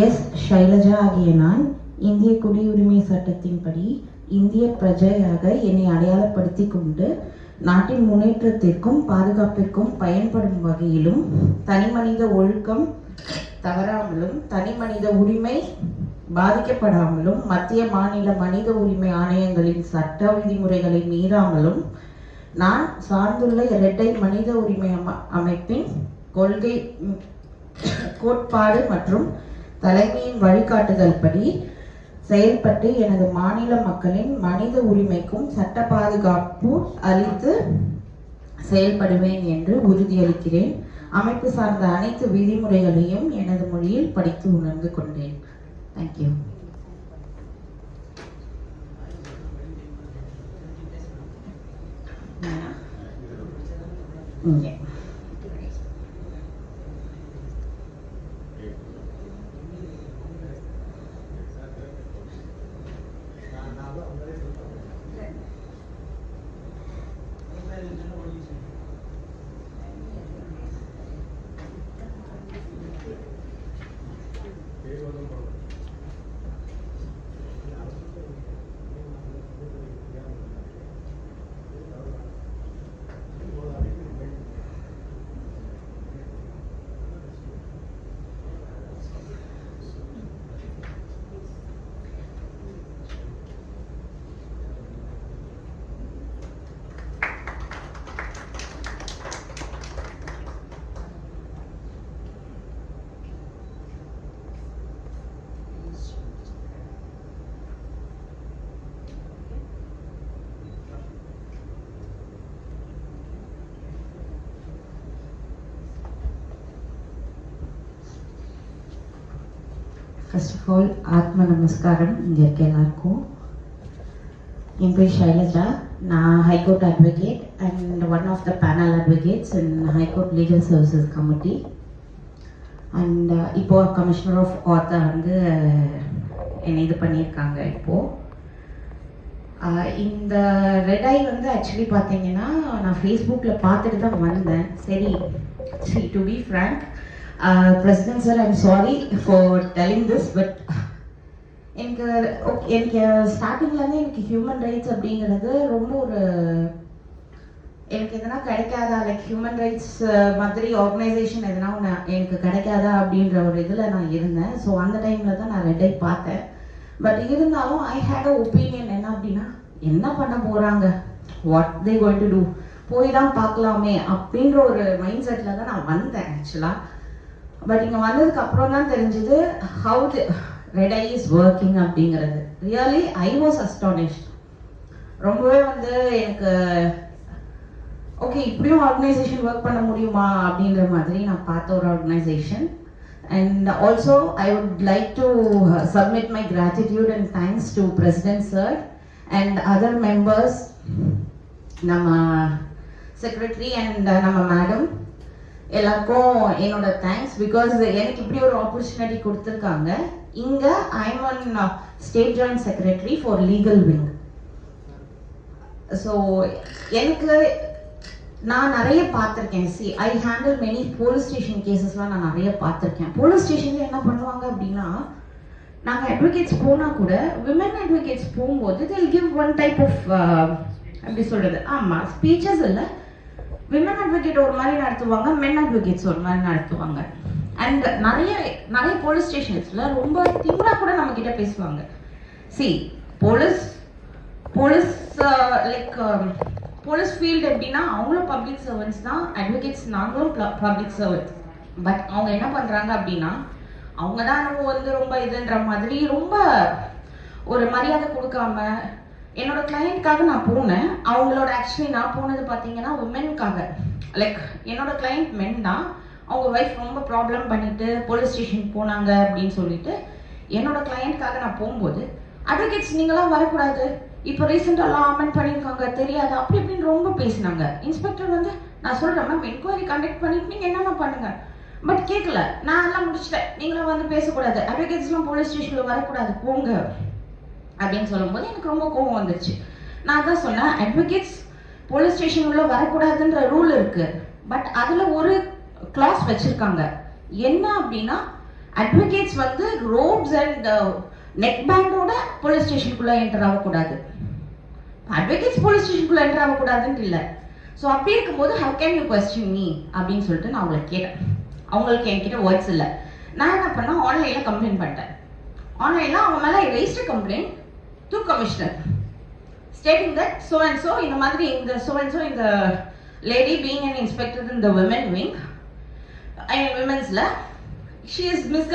S Shailaja ஆகிய நான் இந்திய குடியுரிமை சட்டத்தின்படி இந்திய பிரஜையாக என்னை அடையாளப்படுத்தி கொண்டு நாட்டின் முன்னேற்றத்திற்கும் பாதுகாப்பிற்கும் பயன்படும் வகையிலும் தனிமனித ஒழுக்கம் தவறாமலும் தனிமனித உரிமை பாதிக்கப்படாமலும் மத்திய மாநில மனித உரிமை ஆணையங்களின் சட்ட விதிமுறைகளை மீறாமலும் நான் சார்ந்துள்ள இரட்டை மனித உரிமை அமைப்பின் கொள்கை கோட்பாடு மற்றும் தலைமையின் வழிகாட்டுதல் படி செயல்பட்டு எனது மாநில மக்களின் மனித உரிமைக்கும் சட்ட பாதுகாப்பு அளித்து செயல்படுவேன் என்று உறுதியளிக்கிறேன். அமைப்பு சார்ந்த அனைத்து விதிமுறைகளையும் எனது மொழியில் படித்து உணர்ந்து கொண்டேன். Thank you. First of all, Atma Namaskaram இங்க இருக்க எல்லாருக்கும். என் பேர் ஷைலஜா. நான் high court advocate and one of the panel advocates in high court legal services committee. And இப்போ கமிஷனர் ஆஃப் ஆத்தர் வந்து என்னை இது பண்ணியிருக்காங்க. இப்போது இந்த ரெட் ஐ வந்து ஆக்சுவலி பார்த்தீங்கன்னா நான் ஃபேஸ்புக்கில் பார்த்துட்டு தான் வந்தேன். சரி to be frank, President sir, I'm sorry for telling this, but எனக்கு ஸ்டார்டிங்லேருந்து எனக்கு ஹியூமன் ரைட்ஸ் அப்படிங்கிறது ரொம்ப ஒரு எனக்கு எதனா கிடைக்காதா, லைக் ஹியூமன் ரைட்ஸ் மாதிரி ஆர்கனைசேஷன் எதனா ஒன்று எனக்கு கிடைக்காதா அப்படின்ற ஒரு இதில் நான் இருந்தேன். ஸோ அந்த டைமில் தான் நான் ரெட் ஐ பார்த்தேன். பட் இருந்தாலும் ஐ ஹேட் அ ஒப்பீனியன். என்ன அப்படின்னா, என்ன பண்ண போகிறாங்க, what they going to do, போய் தான் பார்க்கலாமே அப்படின்ற ஒரு மைண்ட் செட்டில் தான் நான் வந்தேன் ஆக்சுவலாக. பட் இங்கே வந்ததுக்கு அப்புறம் தான் தெரிஞ்சது how the red eye is working அப்படிங்கிறது. Really I was astonished. ரொம்பவே வந்து எனக்கு ஓகே இப்படியும் ஆர்கனைசேஷன் ஒர்க் பண்ண முடியுமா அப்படின்ற மாதிரி நான் பார்த்த ஒரு organisation. And also I would like to submit my gratitude and thanks to president sir and other members, நம்ம செக்ரட்டரி அண்ட் நம்ம மேடம் எல்லாருக்கும் என்னோட தேங்க்ஸ். பிகாஸ் எனக்கு இப்படி ஒரு ஆப்பர்ச்சுனிட்டி கொடுத்துருக்காங்க. இங்கே I am one state joint secretary for legal wing. So எனக்கு நான் நிறைய பார்த்துருக்கேன். I handle many police station கேசஸ்லாம் நான் நிறைய பார்த்துருக்கேன். போலீஸ் ஸ்டேஷனில் என்ன பண்ணுவாங்க அப்படின்னா, நாங்கள் அட்வொகேட்ஸ் போனால் கூட விமன் அட்வொகேட்ஸ் போகும்போது they'll give one type of எப்படி சொல்கிறது, ஆமாம் ஸ்பீச்சஸ் இல்லை, விமன் அட்வொகேட் ஒரு மாதிரி நடத்துவாங்க, மென் அட்வொகேட்ஸ் ஒரு மாதிரி நடத்துவாங்க. அண்ட் நிறைய போலீஸ் ஸ்டேஷன்ஸில் ரொம்ப திமிரா கூட நம்ம கிட்ட பேசுவாங்க. போலீஸ் ஃபீல்டு எப்படின்னா அவங்களும் பப்ளிக் சர்வன்ஸ் தான், அட்வொகேட்ஸ் நாங்களும் பப்ளிக் சர்வன்ஸ். பட் அவங்க என்ன பண்ணுறாங்க அப்படின்னா, அவங்க தான் நம்ம வந்து ரொம்ப இதுன்ற மாதிரி ரொம்ப ஒரு மரியாதை கொடுக்காம, என்னோட கிளையண்ட்காக நான் போனேன். அவங்களோட ஆக்சுவலி நான் போனது பார்த்தீங்கன்னா உமனுக்காக. லைக் என்னோட கிளையண்ட் மென் தான், அவங்க ஒய்ஃப் ரொம்ப ப்ராப்ளம் பண்ணிட்டு போலீஸ் ஸ்டேஷன் போனாங்க அப்படின்னு சொல்லிட்டு என்னோட கிளையண்ட்காக நான் போகும்போது, அட்வொகேட்ஸ் நீங்களாம் வரக்கூடாது, இப்போ ரீசெண்டாலாம் அமெண்ட் பண்ணியிருக்காங்க தெரியாது, அப்படி இப்படின்னு ரொம்ப பேசினாங்க. இன்ஸ்பெக்டர் வந்து நான் சொல்கிறேன் மேம் என்கொயரி கண்டக்ட் பண்ணிட்டு நீங்கள் என்னென்ன பண்ணுங்க, பட் கேட்கல. நான் எல்லாம் முடிச்சிட்டேன், நீங்களாம் வந்து பேசக்கூடாது, அட்வொகேட்ஸ்லாம் போலீஸ் ஸ்டேஷனில் வரக்கூடாது போங்க அப்படின்னு சொல்லும்போது எனக்கு ரொம்ப கோபம் வந்துருச்சு. நான் தான் சொன்னேன், அட்வொகேட்ஸ் போலீஸ் ஸ்டேஷன் உள்ள வரக்கூடாதுன்ற ரூல் இருக்கு, பட் அதில் ஒரு கிளாஸ் வச்சிருக்காங்க. என்ன அப்படின்னா, அட்வொகேட்ஸ் வந்து ரோப்ஸ் அண்ட் நெக் பேண்டோட போலீஸ் ஸ்டேஷனுக்குள்ள என்டர் ஆகக்கூடாது. அட்வொகேட்ஸ் போலீஸ் ஸ்டேஷனுக்குள்ள என்டர் ஆகக்கூடாதுன்னு இல்லை. ஸோ அப்படி இருக்கும்போது how can you question me அப்படின்னு சொல்லிட்டு நான் அவங்களை கேட்டேன். அவங்களுக்கு என்கிட்ட வேர்ட்ஸ் இல்லை. நான் என்ன பண்ணேன், ஆன்லைனில் கம்ப்ளைண்ட் பண்ணிட்டேன். ஆன்லைனில் அவங்க மேலே register complaint to commissioner stating that so and so இந்த மாதிரி இந்த ஸோ அண்ட் ஸோ இந்த lady being an inspector in the women wing விமென்ஸில் ஷீ இஸ் மிஸ்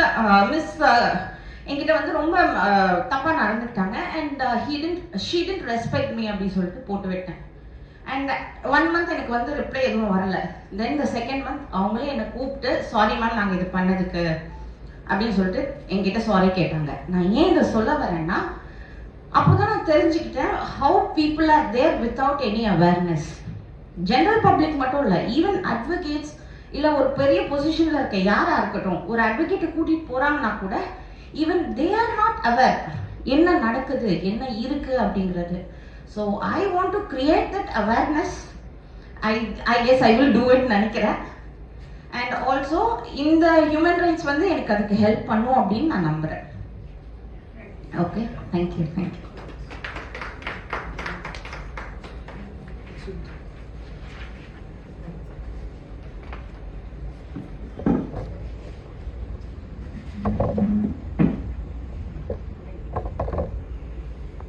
என்கிட்ட வந்து ரொம்ப தப்பாக நடந்துக்கிட்டாங்க and she didn't respect me அப்படின்னு சொல்லிட்டு போட்டு விட்டேன். அண்ட் 1 month எனக்கு வந்து ரிப்ளை எதுவும் வரல. தென் இந்த 2nd month அவங்களே என்னை கூப்பிட்டு சாரி மேம் நாங்கள் இது பண்ணதுக்கு அப்படின்னு சொல்லிட்டு என்கிட்ட சாரி கேட்டாங்க. நான் ஏன் இதை சொல்ல வரேன்னா, அப்போதான் நான் தெரிஞ்சுக்கிட்டேன் how people are there without any awareness. General public மட்டும் இல்லை, ஈவன் அட்வொகேட்ஸ் இல்லை ஒரு பெரிய பொசிஷனில் இருக்க யாராக இருக்கட்டும், ஒரு அட்வொகேட்டை கூட்டிகிட்டு போகிறாங்கன்னா கூட even they are not aware என்ன நடக்குது என்ன இருக்கு அப்படிங்கிறது. So I want to create that awareness. I guess I will do it நினைக்கிறேன். அண்ட் ஆல்சோ இந்த ஹியூமன் ரைட்ஸ் வந்து எனக்கு அதுக்கு ஹெல்ப் பண்ணும் அப்படின்னு நான் நம்புகிறேன். Okay, thank you. தேங்க்யூ.